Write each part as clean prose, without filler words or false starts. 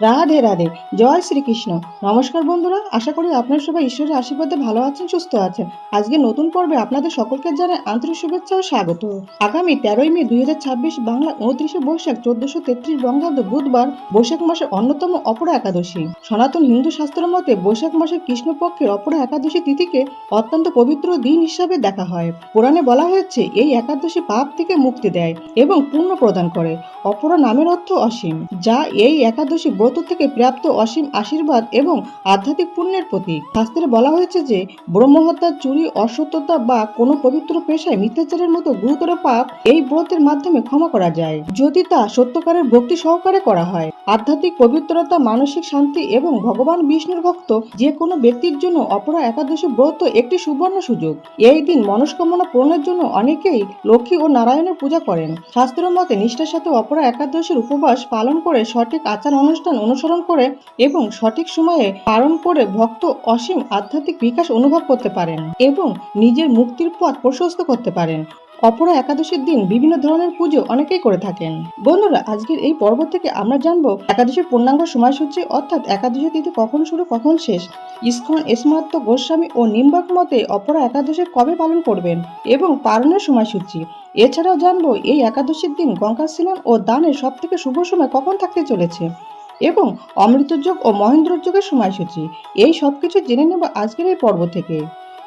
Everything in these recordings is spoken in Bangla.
রাধে রাধে। জয় শ্রীকৃষ্ণ। নমস্কার বন্ধুরা, আশা করি আপনারা সবাই ঈশ্বরের আশীর্বাদে ভালো আছেন, সুস্থ আছেন। আজকে নতুন পর্বে আপনাদের সকলকে জানাই আন্তরিক শুভেচ্ছা ও স্বাগত। আগামী 13ই মে 2026 বাংলা 29শে বৈশাখ 1433 বঙ্গাব্দ বুধবার বৈশাখ মাসের অন্যতম অপরা একাদশী। সনাতন হিন্দু শাস্ত্র মতে বৈশাখ মাসের কৃষ্ণপক্ষের অপরা একাদশী তিথিকে অত্যন্ত পবিত্র দিন হিসাবে দেখা হয়। পুরাণে বলা হয়েছে এই একাদশী পাপ থেকে মুক্তি দেয় এবং পুণ্য প্রদান করে। অপরা নামের অর্থ অসীম, যা এই একাদশী ব্রত থেকে প্রাপ্ত অসীম আশীর্বাদ এবং আধ্যাত্মিক পুণ্যের প্রতীক। শাস্ত্রে বলা হয়েছে যে ব্রহ্মহত্যা, চুরি, অসত্যতা বা কোনো পবিত্র পেশায় মিথ্যাচারের মতো গুরুতর পাপ এই ব্রতের মাধ্যমে ক্ষমা করা যায়, যদি তা সত্যকারের ভক্তি সহকারে করা হয়। আধ্যাত্মিক পবিত্রতা, মানসিক শান্তি এবং ভগবান বিষ্ণুর ভক্ত যে কোনো ব্যক্তির জন্য অপরা একাদশী ব্রত একটি সুবর্ণ সুযোগ। এই দিন মনস্কামনা পূরণের জন্য অনেকেই লক্ষ্মী ও নারায়ণের পূজা করেন। শাস্ত্র মতে নিষ্ঠার সাথে অপরা একাদশীর উপবাস পালন করে, সঠিক আচার অনুষ্ঠান অনুসরণ করে এবং সঠিক সময়ে পালন করে ভক্ত অসীম আধ্যাত্মিক বিকাশ অনুভব করতে পারেন এবং নিজের মুক্তির পথ প্রশস্ত করতে পারেন। অপরা একাদশীর দিন বিভিন্ন ধরনের পুজো অনেকেই করে থাকেন। বন্ধুরা, আজকের এই পর্ব থেকে আমরা জানবো একাদশীর পূর্ণাঙ্গ সময়সূচি, অর্থাৎ একাদশী তিথি কখন শুরু কখন শেষ। ইস্কন, স্মার্ত গোস্বামী ও নিম্বাক মতে অপরা একাদশী কবে পালন করবেন এবং পালনের সময়সূচি। এছাড়াও জানবো এই একাদশীর দিন গঙ্গা স্নান ও দানের সব থেকে শুভ সময় কখন থাকতে চলেছে এবং অমৃতযোগ ও মহেন্দ্রযোগের সময়সূচি। এই সবকিছু জেনে নেব আজকের এই পর্ব থেকে।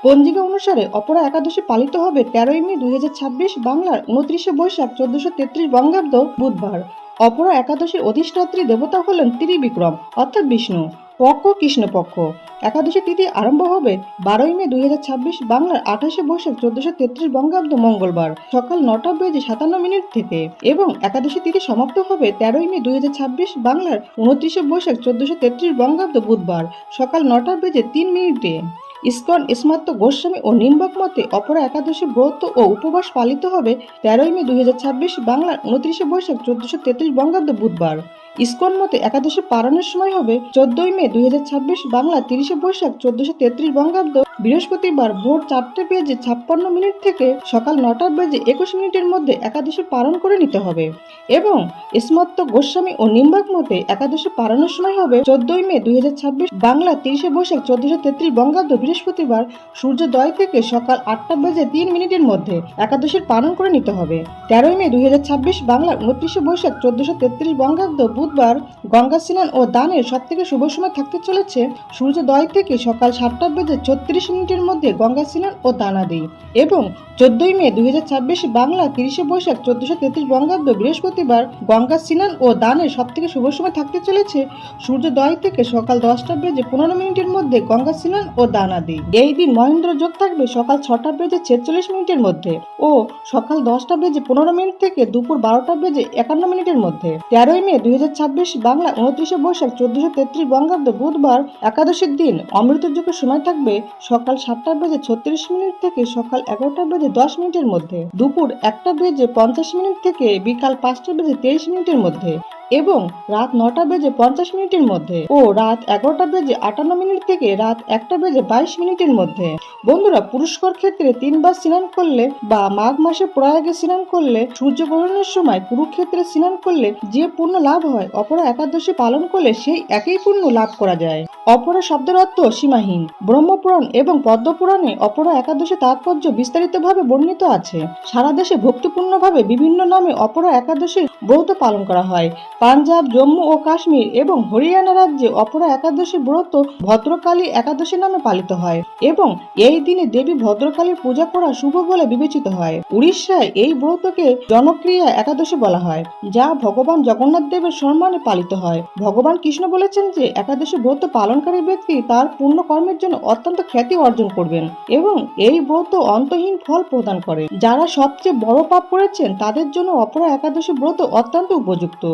পঞ্জিকা অনুসারে অপরা একাদশী পালিত হবে 13ই মে 2026 বাংলার 29শে বৈশাখ 1433 বঙ্গাব্দ বুধবার। অপরা একাদশীর অধিষ্ঠাত্রী দেবতা হলেন ত্রিবিক্রম অর্থাৎ বিষ্ণু। পক্ষ কৃষ্ণপক্ষ। একাদশী তিথি আরম্ভ হবে 12ই মে 2026 বাংলার 28শে বৈশাখ 1433 বঙ্গাব্দ মঙ্গলবার সকাল 9:57 থেকে এবং একাদশী তিথি সমাপ্ত হবে 13ই মে 2026 বাংলার 29শে বৈশাখ 1433 বঙ্গাব্দ বুধবার সকাল 9:03 ইস্কন, স্মার্ত গোস্বামী ও নিম্বাক মতে অপরা একাদশী ব্রত ও উপবাস পালিত হবে 13ই মে 2026 বাংলার 29শে বৈশাখ 1433 বঙ্গাব্দ বুধবার। ইস্কন মতে একাদশী পালনের সময় হবে 14ই মে 2026 বাংলা 30শে বৈশাখ 1433 বঙ্গাব্দ বৃহস্পতিবার ভোর 4:56 থেকে সকাল 9:21 মধ্যে একাদশী পালন করে নিতে হবে এবং স্মার্ত গোস্বামী ও নিম্বাক মতে একাদশী পালনের সময় হবে 14ই মে 2026 বাংলা 30শে বৈশাখ 1433 বঙ্গাব্দ বৃহস্পতিবার সূর্যোদয় থেকে সকাল 8:03 মধ্যে একাদশীর পালন করে নিতে হবে। 13ই মে 2026 বাংলার 29শে বৈশাখ 1433 বঙ্গাব্দ বুধবার গঙ্গা স্নান ও দানের সব থেকে শুভ সময় থাকতে চলেছে সূর্যোদয় থেকে সকাল 7:36 মধ্যে গঙ্গা স্নান ও দান আদি এবং 14ই মে 2026 বাংলা 30শে বৈশাখ 1433 বঙ্গাব্দ বৃহস্পতিবার গঙ্গা স্নান ও দানের সব থেকে শুভ সময় থাকতে চলেছে সূর্যোদয় থেকে সকাল 10:15 মধ্যে গঙ্গা স্নান ও দান আদি। এই দিন মহেন্দ্র যোগ থাকবে সকাল 6:46 মধ্যে ও সকাল 10:15 থেকে দুপুর 12:51 মধ্যে। 13ই মে 2026 বাংলা 29শে বৈশাখ 1433 বঙ্গাব্দ বুধবার একাদশীর দিন অমৃত যোগের সময় থাকবে সকাল 7:36 থেকে সকাল 11:10 মধ্যে, দুপুর 1:50 থেকে বিকাল 5:23 মধ্যে এবং রাত 9:50 মধ্যে ও রাত 11:58 থেকে রাত 1:22 মধ্যে। বন্ধুরা, পুরস্কার ক্ষেত্রে 3 বার স্নান করলে বা মাঘ মাসে প্রয়াগে স্নান করলে, সূর্যগ্রহণের সময় কুরুক্ষেত্রে স্নান করলে যে পুণ্য লাভ হয়, অপরা একাদশী পালন করলে সেই একই পুণ্য লাভ করা যায়। অপরা শব্দের অর্থ সীমাহীন। ব্রহ্মপুরাণ এবং পদ্মপুরাণে অপরা একাদশী তাৎপর্য বিস্তারিতভাবে বর্ণিত আছে। সারা দেশে ভক্তিপূর্ণভাবে বিভিন্ন নামে অপরা একাদশীর ব্রত পালন করা হয়। পাঞ্জাব, জম্মু ও কাশ্মীর এবং হরিয়ানা রাজ্যে অপরা একাদশী ব্রত ভদ্রকালী একাদশী নামে পালিত হয় এবং এই দিনে দেবী ভদ্রকালীর পূজা করা শুভ বলে বিবেচিত হয়। উড়িষ্যায় এই ব্রতকে জনক্রিয়া একাদশী বলা হয়, যা ভগবান জগন্নাথ দেবের সম্মানে পালিত হয়। ভগবান কৃষ্ণ বলেছেন যে একাদশী ব্রত পালনকারী ব্যক্তি তার পূর্ণ কর্মের জন্য অত্যন্ত খ্যাতি অর্জন করবেন এবং এই ব্রত অন্তহীন ফল প্রদান করে। যারা সবচেয়ে বড় পাপ করেছেন তাদের জন্য অপরা একাদশী ব্রত অত্যন্ত উপযুক্ত।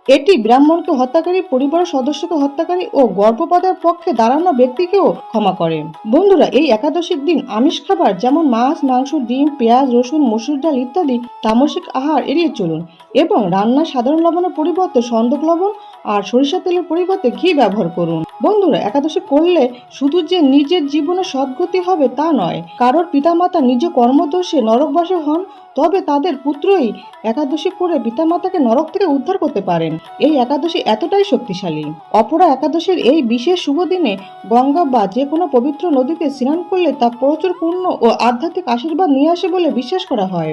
এটি ব্রাহ্মণকে হত্যাকারী, পরিবারের সদস্যকে হত্যাকারী ও গর্ভপাতের পক্ষে দাঁড়ানো ব্যক্তিকেও ক্ষমা করে। বন্ধুরা, এই একাদশীর দিন আমিষ খাবার যেমন মাছ, মাংস, ডিম, পেঁয়াজ, রসুন, মসুর ডাল ইত্যাদি তামসিক আহার এড়িয়ে চলুন এবং রান্নায় সাধারণ লবণের পরিবর্তে সন্দক লবণ আর সরিষা তেলের পরিবর্তে ঘি ব্যবহার করুন। বন্ধুরা, একাদশী করলে শুধু যে নিজের জীবনে সদ্গতি হবে তা নয়, কারোর পিতামাতা নিজ কর্মদোষে নরকবাসী হন তবে তাদের পুত্রই একাদশী করে পিতামাতাকে নরক থেকে উদ্ধার করতে পারেন। এই একাদশী এতটাই শক্তিশালী। অপরা একাদশীর এই বিশেষ শুভ দিনে গঙ্গা বা যে কোনো পবিত্র নদীতে স্নান করলে তা প্রচুর পুণ্য ও আধ্যাত্মিক আশীর্বাদ নিয়ে আসে বলে বিশ্বাস করা হয়।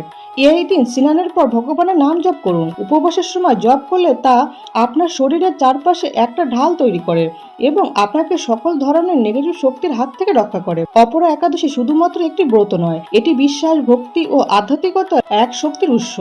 এই দিন স্নানের পর ভগবানের নাম জপ করুন। উপবাসের সময় জপ করলে তা আপনার শরীরের চারপাশে একটা ঢাল তৈরি করে এবং আপনাকে সকল ধরনের নেগেটিভ শক্তির হাত থেকে রক্ষা করে। অপরা একাদশী শুধুমাত্র একটি ব্রত নয়, এটি বিশ্বাস, ভক্তি ও আধ্যাত্মিকতার এক শক্তির উৎস।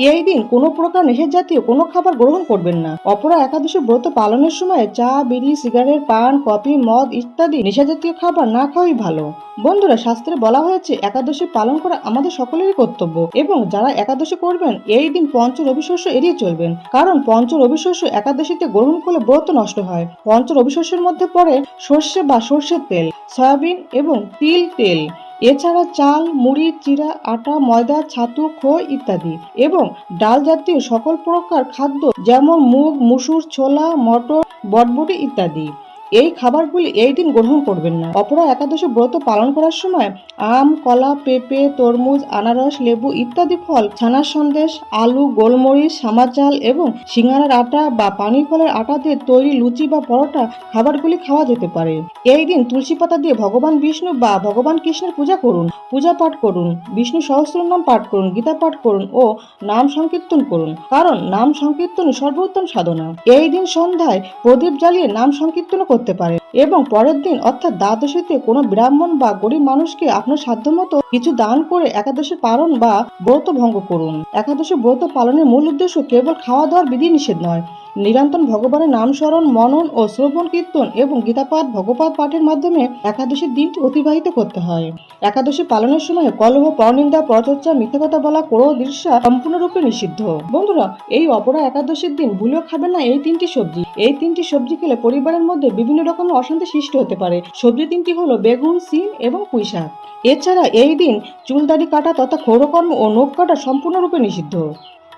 এই দিন কোনো প্রকার নেশা জাতীয় কোনো খাবার গ্রহণ করবেন না। অপরা একাদশী ব্রত পালনের সময় চা, বিড়ি, সিগারেট, পান, কফি, মদ ইত্যাদি নেশা জাতীয় খাবার না খাওয়াই ভালো। বন্ধুরা, শাস্ত্রে বলা হয়েছে একাদশী পালন করা আমাদের সকলেরই কর্তব্য এবং যারা একাদশী করবেন এই দিন পঞ্চ রবি শস্য এড়িয়ে চলবেন, কারণ পঞ্চ রবি শস্য একাদশীতে গ্রহণ করলে ব্রত নষ্ট হয়। পঞ্চ রবি শস্যের মধ্যে পড়ে সর্ষে বা সর্ষের তেল, সয়াবিন এবং তিল তেল, এছাড়া চাল, মুড়ি, চিড়া, আটা, ময়দা, ছাতু, খই ইত্যাদি এবং ডাল জাতীয় সকল প্রকার খাদ্য যেমন মুগ, মুসুর, ছোলা, মটর, বটবটি ইত্যাদি। এই খাবারগুলি এই দিন গ্রহণ করবেন না। অপরা একাদশী ব্রত পালন করার সময় আম, কলা, পেঁপে, তরমুজ, আনারস, লেবু ইত্যাদি ফল, ছানার সন্দেশ, আলু, গোলমরিচ, সামা চাল এবং সিঙ্গারার আটা বা পানি ফলের আটা দিয়ে তৈরি লুচি বা পরোটা খাবারগুলি খাওয়া যেতে পারে। এই দিন তুলসী পাতা দিয়ে ভগবান বিষ্ণু বা ভগবান কৃষ্ণের পূজা করুন, পূজা পাঠ করুন, বিষ্ণু সহস্রনাম পাঠ করুন, গীতা পাঠ করুন ও নাম সংকীর্তন করুন, কারণ নাম সংকীর্তন সর্বোত্তম সাধনা। এই দিন সন্ধ্যায় প্রদীপ জ্বালিয়ে নাম সংকীর্তন করতে পারে এবং পরের দিন অর্থাৎ দ্বাদশীতে কোনো ব্রাহ্মণ বা গরিব মানুষকে আপনার সাধ্যমতো কিছু দান করে একাদশী পালন বা ব্রত ভঙ্গ করুন। একাদশী ব্রত পালনের মূল উদ্দেশ্য কেবল খাওয়া দাওয়ার বিধি নিষেধ নয়, নিরন্তর ভগবানের নাম স্মরণ, মনন ও শ্রবণ কীর্তন এবং গীতাপাঠ, ভগবত পাঠের মাধ্যমে একাদশীর দিনটি অতিবাহিত করতে হয়। একাদশী পালনের সময় কলহ, পরনিন্দা, পরচর্চা, মিথ্যা কথা বলা, ক্রোধ, ঈর্ষা সম্পূর্ণরূপে নিষিদ্ধ। বন্ধুরা, এই অপরা একাদশীর দিন ভুলেও খাবেন না এই তিনটি সবজি। এই তিনটি সবজি খেলে পরিবারের মধ্যে বিভিন্ন রকমের অশান্তি সৃষ্টি হতে পারে। সবজি তিনটি হলো বেগুন, সিম এবং পুঁই শাক। এছাড়া এই দিন চুল দাড়ি কাটা তথা ক্ষৌরকর্ম ও নখ কাটা সম্পূর্ণরূপে নিষিদ্ধ।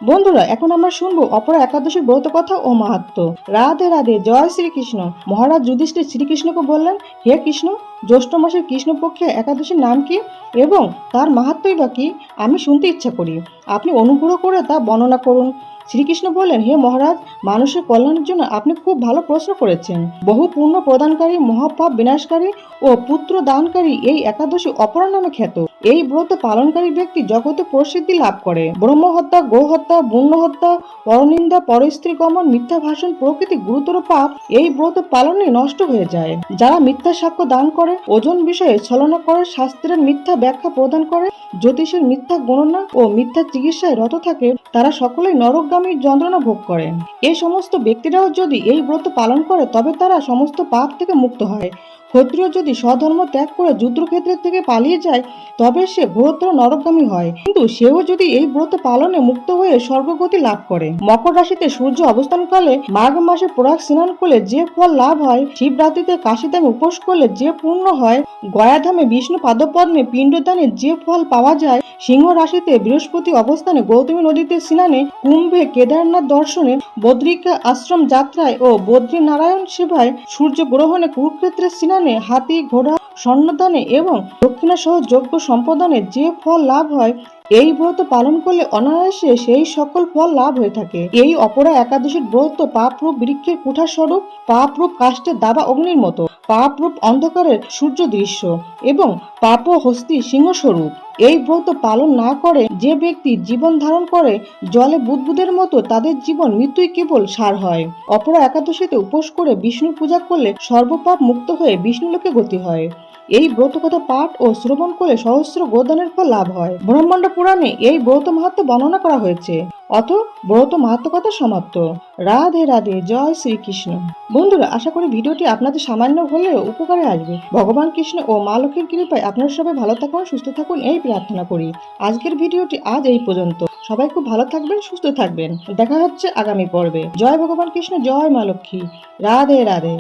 বন্ধুরা, এখন আমরা শুনবো অপরা একাদশীর ব্রত কথা ও মাহাত্ম্য। রাধে রাধে, জয় শ্রীকৃষ্ণ। মহারাজ যুধিষ্ঠির শ্রীকৃষ্ণকে বললেন, হে কৃষ্ণ, জ্যৈষ্ঠ মাসের কৃষ্ণপক্ষে একাদশীর নাম কি এবং তার মাহাত্ম্যই বা কি? আমি শুনতে ইচ্ছা করি, আপনি অনুগ্রহ করে তা বর্ণনা করুন। শ্রীকৃষ্ণ বললেন, হে মহারাজ, মানুষের কল্যাণের জন্য আপনি খুব ভালো প্রশ্ন করেছেন। বহু পুণ্য প্রদানকারী, মহাপাপ বিনাশকারী ও পুত্র দানকারী এই একাদশী অপরা নামে খ্যাত। এই ব্রত পালনকারী ব্যক্তি জগতে প্রসিদ্ধি লাভ করে। ব্রহ্ম হত্যা, গো হত্যা, বন্য হত্যা, পরনিন্দা, পরস্ত্রী গমন, মিথ্যা ভাষণ প্রভৃতি গুরুতর পাপ এই ব্রত পালনে নষ্ট হয়ে যায়। যারা মিথ্যা সাক্ষ্য দান করে, ওজন বিষয়ে ছলনা করে, শাস্ত্রের মিথ্যা ব্যাখ্যা প্রদান করে, জ্যোতিষের মিথ্যা গণনা ও মিথ্যা চিকিৎসায় রত থাকে, তারা সকলেই নরকগামীর যন্ত্রণা ভোগ করে। এই সমস্ত ব্যক্তিরাও যদি এই ব্রত পালন করে তবে তারা সমস্ত পাপ থেকে মুক্ত হয়। ক্ষত্রিয় যদি স্বধর্ম ত্যাগ করে যুদ্ধক্ষেত্রের থেকে পালিয়ে যায় তবে সে ঘোরতর নরকগামী হয়, কিন্তু সেও যদি এই ব্রত পালনে মুক্ত হয়ে স্বর্গগতি লাভ করে। মকর রাশিতে সূর্য অবস্থানকালে মাঘ মাসে প্রয়াগ স্নান করলে যে ফল লাভ হয়, শিবরাত্রিতে কাশীধামে উপোস করলে যে পুণ্য হয়, গয়াধামে বিষ্ণু পাদপদ্মে পিণ্ডদানে যে ফল পাওয়া যায়, সিংহ রাশিতে বৃহস্পতি অবস্থানে গৌতমী নদীতে স্নানে, কুম্ভে কেদারনাথ দর্শনে, বদ্রিকা আশ্রম যাত্রায় ও বদ্রী নারায়ণ সেবায়, সূর্য গ্রহণে, কুরুক্ষেত্রের স্নানে, হাতি ঘোড়া স্বর্ণদানে এবং দক্ষিণা সহ যজ্ঞ সম্পাদনে যে ফল লাভ হয়, এই ব্রত পালন করলে অনায়াসে সেই সকল ফল লাভ হয়ে থাকে। এই অপরা একাদশীর ব্রত পাপরূপ বৃক্ষের কুঠার স্বরূপ, পাপরূপ কাষ্ঠের দাবা অগ্নির মতো, পাপরূপ অন্ধকারের সূর্য দৃশ্য এবং পাপ হস্তি সিংহ স্বরূপ। এই ব্রত পালন না করে যে ব্যক্তি জীবন ধারণ করে জলে বুদবুদের মতো, তাদের জীবন মৃত্যুই কেবল সার হয়। অপরা একাদশীতে উপোস করে বিষ্ণু পূজা করলে সর্বপাপ মুক্ত হয়ে বিষ্ণুলোকে গতি হয়। এই ব্রত কথা পাঠ ও শ্রবণ করলে সহস্র গোদানের ফল লাভ হয়। ব্রহ্মাণ্ড পুরাণে এই ব্রত মাহাত্ম্য বর্ণনা করা হয়েছে। অত ব্রত মাহাত্ম্য কথা সমাপ্ত। রাধে রাধে, জয় শ্রীকৃষ্ণ। বন্ধুরা, আশা করি ভিডিওটি আপনাদের সামান্য হলেও উপকারে আসবে। ভগবান কৃষ্ণ ও মা লক্ষ্মীর কৃপায় আপনারা সবাই ভালো থাকুন, সুস্থ থাকুন এই প্রার্থনা করি। আজকের ভিডিওটি আজ এই পর্যন্ত। সবাই খুব ভালো থাকবেন, সুস্থ থাকবেন। দেখা হচ্ছে আগামী পর্বে। জয় ভগবান কৃষ্ণ, জয় মা লক্ষ্মী। রাধে রাধে।